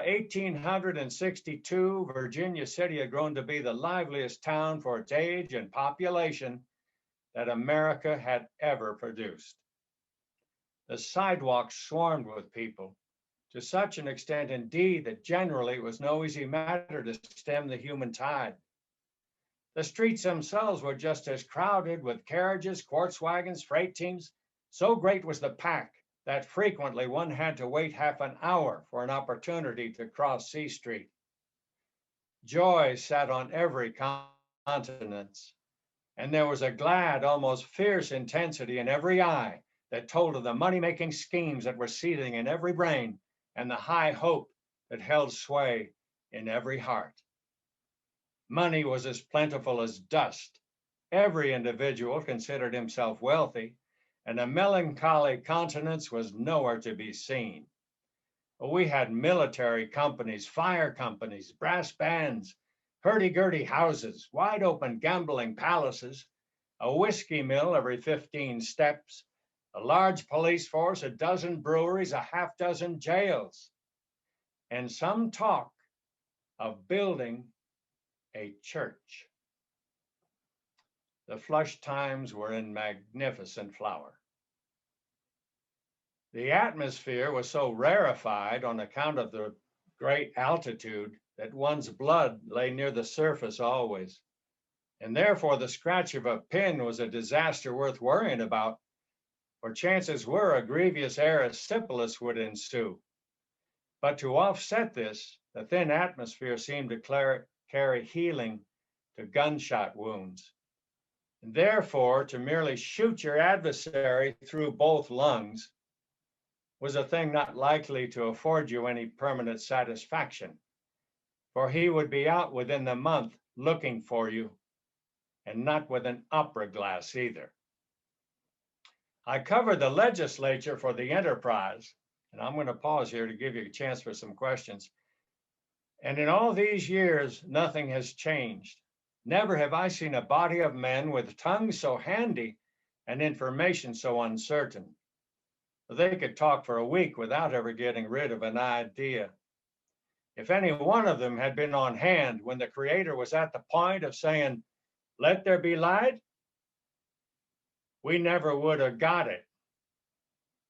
1862, Virginia City had grown to be the liveliest town for its age and population that America had ever produced. The sidewalks swarmed with people, to such an extent indeed that generally it was no easy matter to stem the human tide. The streets themselves were just as crowded with carriages, quartz wagons, freight teams. So great was the pack that frequently one had to wait half an hour for an opportunity to cross C Street. Joy sat on every countenance, and there was a glad, almost fierce intensity in every eye that told of the money-making schemes that were seething in every brain and the high hope that held sway in every heart. Money was as plentiful as dust. Every individual considered himself wealthy, and a melancholy countenance was nowhere to be seen. We had military companies, fire companies, brass bands, hurdy-gurdy houses, wide-open gambling palaces, a whiskey mill every 15 steps, a large police force, a dozen breweries, a half-dozen jails, and some talk of building a church. The flush times were in magnificent flower. The atmosphere was so rarefied on account of the great altitude that one's blood lay near the surface always, and therefore the scratch of a pin was a disaster worth worrying about, for chances were a grievous erysipelas would ensue. But to offset this, the thin atmosphere seemed to carry healing to gunshot wounds. And therefore, to merely shoot your adversary through both lungs was a thing not likely to afford you any permanent satisfaction, for he would be out within the month looking for you, and not with an opera glass either. I covered the legislature for the Enterprise, and I'm going to pause here to give you a chance for some questions. And in all these years, nothing has changed. Never have I seen a body of men with tongues so handy and information so uncertain. They could talk for a week without ever getting rid of an idea. If any one of them had been on hand when the Creator was at the point of saying, "Let there be light," we never would have got it.